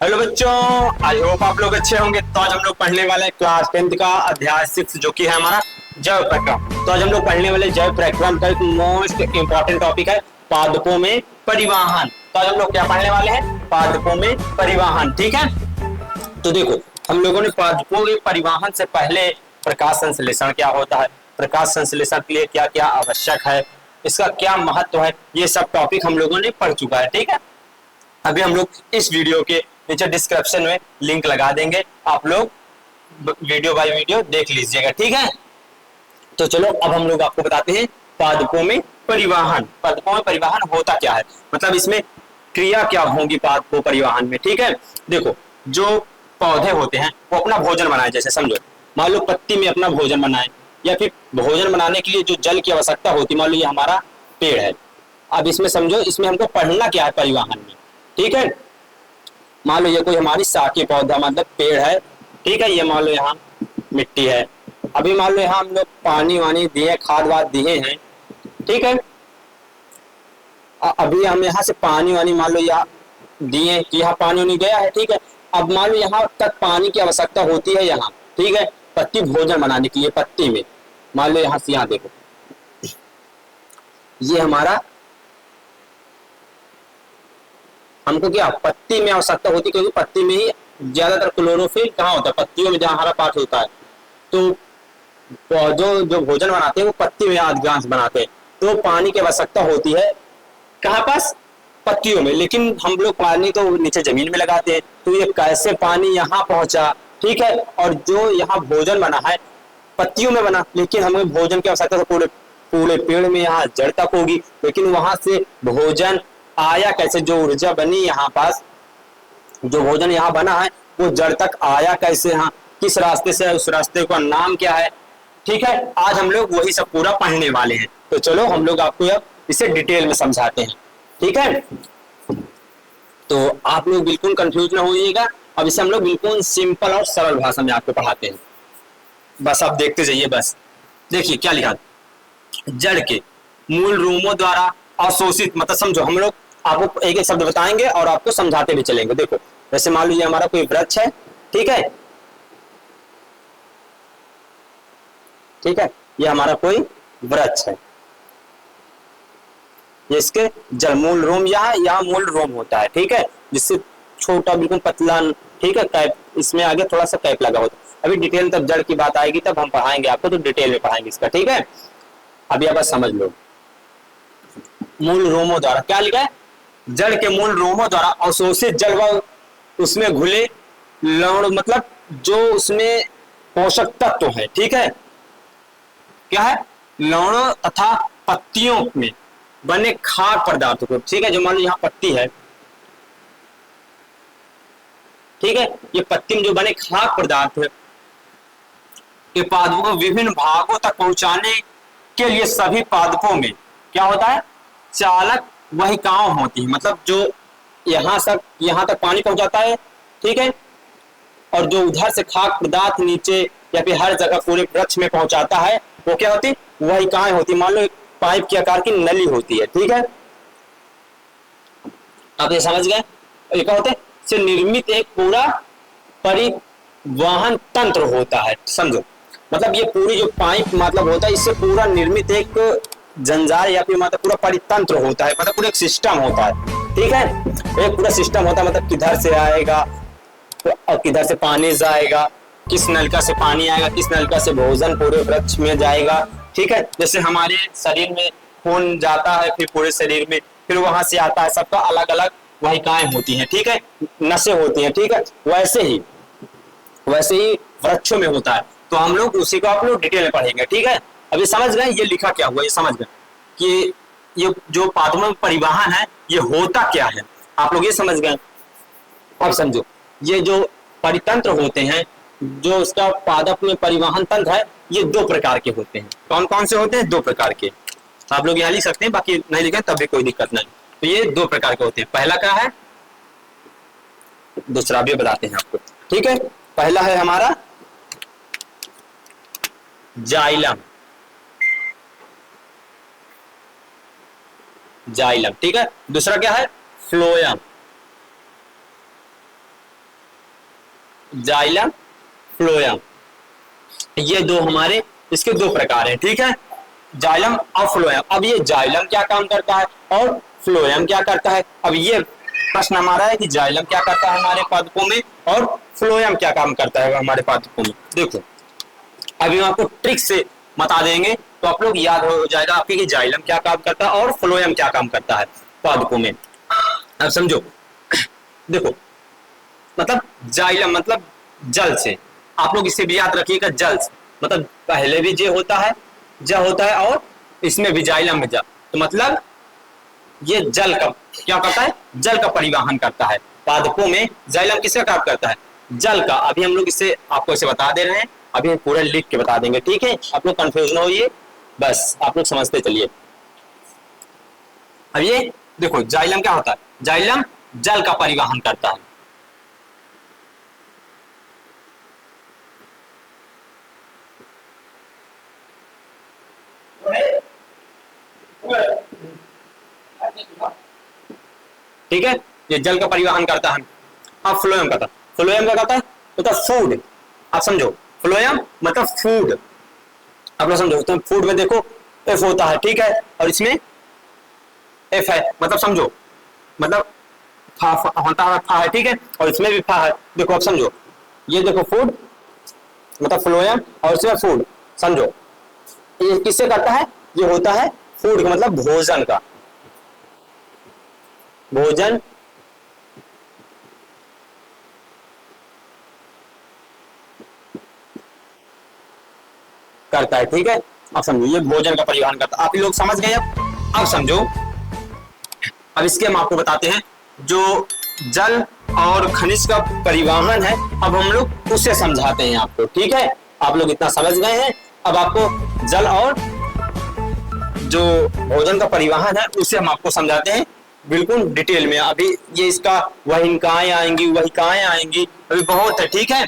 Hello बच्चों, I hope आप लोग अच्छे होंगे। तो आज हम लोग पढ़ने वाले हैं क्लास 10th का अध्याय 6 जो कि है हमारा जैव प्रक्रम। तो आज हम लोग पढ़ने वाले जैव प्रक्रम का एक मोस्ट इंपॉर्टेंट टॉपिक है पादपों में परिवहन। तो आज हम लोग क्या पढ़ने वाले हैं? पादपों में परिवहन। ठीक है, तो देखो हम लोगों ने पादपों के परिवहन से पहले प्रकाश संश्लेषण क्या होता है, प्रकाश संश्लेषण के लिए क्या क्या आवश्यक है, इसका क्या महत्व है, ये सब टॉपिक हम लोगों ने पढ़ चुका है। ठीक है, अभी हम लोग इस वीडियो के नीचे डिस्क्रिप्शन में लिंक लगा देंगे, आप लोग वीडियो बाय वीडियो देख लीजिएगा। ठीक है, तो चलो अब हम लोग आपको बताते हैं पादपों में परिवहन। पादपों में परिवहन होता क्या है, मतलब इसमें क्रिया क्या होगी पादपों परिवहन में। ठीक है, देखो जो पौधे होते हैं वो अपना भोजन बनाए, जैसे समझो मान लो पत्ती में अपना भोजन बनाए, या फिर भोजन बनाने के लिए जो जल की आवश्यकता होती है, मान लो ये हमारा पेड़ है। अब इसमें समझो इसमें हमको पढ़ना क्या है परिवहन में। ठीक है, मान लो ये कोई हमारी शाखीय पौधा मतलब पेड़ है। ठीक है, ये मान लो यहाँ मिट्टी है। अभी मान लो यहाँ हम लोग पानी वानी दिए, खाद वाद दिए हैं। ठीक है, अभी हम यहाँ से पानी वानी मान लो यहाँ दिए कि यहाँ पानी वानी गया है। ठीक है, अब मान लो यहाँ तक पानी की आवश्यकता होती है यहाँ। ठीक है, पत्ती भोजन बनाने के लिए पत्ती में मान लो यहाँ से यहाँ देखो ये हमारा हमको क्या पत्ती में आवश्यकता होती है, क्योंकि पत्ती में ही ज्यादातर क्लोरोफिल कहाँ होता है, पत्तियों में जहाँ हरा पार्ट होता है। तो पौधों जो भोजन बनाते हैं वो पत्ती में अधिकांश बनाते हैं, तो पानी की आवश्यकता होती है कहाँ पास, पत्तियों में। लेकिन हम लोग पानी तो नीचे जमीन में लगाते हैं, तो ये कैसे पानी यहाँ पहुंचा। ठीक है, और जो यहाँ भोजन बना है पत्तियों में बना, लेकिन हमें भोजन की आवश्यकता तो पूरे पूरे पेड़ में यहाँ जड़ तक होगी, लेकिन वहां से भोजन आया कैसे, जो ऊर्जा बनी यहाँ पास, जो भोजन यहाँ बना है वो जड़ तक आया कैसे, हाँ किस रास्ते से, उस रास्ते का नाम क्या है। ठीक है, आज हम लोग वही सब पूरा पढ़ने वाले हैं, तो चलो हम लोग आपको अब इसे डिटेल में समझाते हैं। ठीक है, तो आप लोग बिल्कुल कंफ्यूज ना होइएगा, अब इसे हम लोग बिल्कुल सिंपल और सरल भाषा में आपको पढ़ाते हैं, बस आप देखते जाइए। बस देखिए क्या लिखा, जड़ के मूल रोमों द्वारा अवशोषित, मतलब समझो हम लोग आपको एक एक शब्द बताएंगे और आपको समझाते भी चलेंगे। देखो जैसे मान लीजिए हमारा कोई वृक्ष है। ठीक है, ठीक है, ये हमारा कोई वृक्ष है, ये इसके जड़ मूल रोम यहाँ मूल रोम होता है। ठीक है, जिससे छोटा बिल्कुल पतला, ठीक है, कैप इसमें आगे थोड़ा सा कैप लगा होता है। अभी डिटेल तब जड़ की बात आएगी तब हम पढ़ाएंगे आपको, तो डिटेल में पढ़ाएंगे इसका। ठीक है, अभी आप बस समझ लो मूल रोमों द्वारा क्या लिखा है, जड़ के मूल रोमों द्वारा अवशोषित जल व उसमें घुले लवण, मतलब जो उसमें पोषक तत्व है। ठीक है, क्या है, लवणों तथा पत्तियों में बने खाद्य पदार्थों को। ठीक है, जो मान लो यहाँ पत्ती है, ठीक है, ये पत्ती में जो बने खाद्य पदार्थ है के पादपों को विभिन्न भागों तक पहुंचाने के लिए सभी पादपों में क्या होता है, चालक वाहिकाओं होती है, मतलब जो यहाँ तक पानी पहुंचाता है। ठीक है, और जो उधर से खाद्य पदार्थ नीचे या फिर हर जगह पूरे वृक्ष में पहुंचाता है वो क्या होती, वाहिकाएं होती। मान लो एक पाइप के आकार की नली होती है। ठीक है, आप ये समझ गए, ये क्या होते हैं, से निर्मित एक पूरा परिवहन तंत्र होता है। समझो मतलब ये पूरी जो पाइप मतलब होता है, इससे पूरा निर्मित एक जंजाल या फिर मतलब पूरा परितंत्र होता है, मतलब पूरा एक सिस्टम होता है। ठीक है, एक पूरा सिस्टम होता है, मतलब किधर से आएगा और किधर से पानी जाएगा, किस नलका से पानी आएगा, किस नलका से भोजन पूरे वृक्ष में जाएगा। ठीक है, जैसे हमारे शरीर में खून जाता है फिर पूरे शरीर में, फिर वहां से आता है, सबका अलग अलग वाहिकाएं होती हैं। ठीक है, नसें होती हैं। ठीक है, वैसे ही वृक्षों में होता है, तो हम लोग उसी को आप लोग डिटेल में पढ़ेंगे। ठीक है, अभी समझ गए ये लिखा क्या हुआ, ये समझ गए कि ये जो पादपों में परिवहन है ये होता क्या है, आप लोग ये समझ गए। अब समझो ये जो परितंत्र होते हैं, जो उसका पादप में परिवहन तंत्र है, ये दो प्रकार के होते हैं। कौन कौन से होते हैं, दो प्रकार के। आप लोग यहाँ लिख सकते हैं, बाकी नहीं लिखें तब भी कोई दिक्कत नहीं। तो ये दो प्रकार के होते हैं, पहला क्या है, दूसरा भी बताते हैं आपको। ठीक है, पहला है हमारा जाइलम, जाइलम। ठीक है, दूसरा क्या है, फ्लोयम। जाइलम, फ्लोएम, ये दो हमारे इसके दो प्रकार हैं, ठीक है, जाइलम और फ्लोएम। अब ये जाइलम क्या काम करता है और फ्लोएम क्या करता है, अब ये प्रश्न हमारा है कि जाइलम क्या करता है हमारे पादपों में और फ्लोएम क्या काम करता है हमारे पादपों में। देखो अभी हम आपको ट्रिक से बता देंगे तो आप लोग याद हो जाएगा आपके कि जाइलम क्या काम करता है और फ्लोएम क्या काम करता है पादपों में। अब समझो, देखो मतलब जाइलम मतलब जल से, आप लोग इसे भी याद रखिएगा, जल से मतलब पहले भी जे होता है, ज होता है और इसमें भी जाइलम में जा, तो मतलब ये जल का क्या करता है, जल का परिवहन करता है पादपों में। जाइलम किसका काम करता है, जल का। अभी हम लोग इसे आपको इसे बता दे रहे हैं, अभी हम पूरा लिख के बता देंगे, ठीक है, आप लोग कंफ्यूज ना होइए, बस आप लोग समझते चलिए। अब ये देखो जाइलम क्या होता है, जाइलम जल का परिवहन करता है। ठीक है, ये जल का परिवहन करता है। अब फ्लोएम करता है, फ्लोएम क्या करता है, मतलब फूड। आप समझो फ्लोएम मतलब फूड, आप लोग समझो, तो फूड में देखो एफ होता है, ठीक है, और इसमें एफ है, मतलब समझो मतलब फा होता है, फा है, ठीक है, और इसमें भी फा है। देखो आप समझो, ये देखो फूड मतलब फ्लोएम और इसमें फूड, समझो ये किससे करता है, ये होता है फूड का मतलब भोजन का, भोजन करता है, ठीक है। अब समझो ये भोजन का परिवहन करता है, आप लोग समझ गए। अब समझो, अब इसके हम आपको बताते हैं जो जल और खनिज का परिवहन है, अब हम लोग उससे समझाते हैं आपको, ठीक है। आप लोग इतना समझ गए हैं, अब आपको जल और जो भोजन का परिवहन है उसे हम आपको समझाते हैं बिल्कुल डिटेल में। अभी ये इसका वहिकाएं आएंगी, वहिकाएं आएंगी, अभी बहुत है, ठीक है।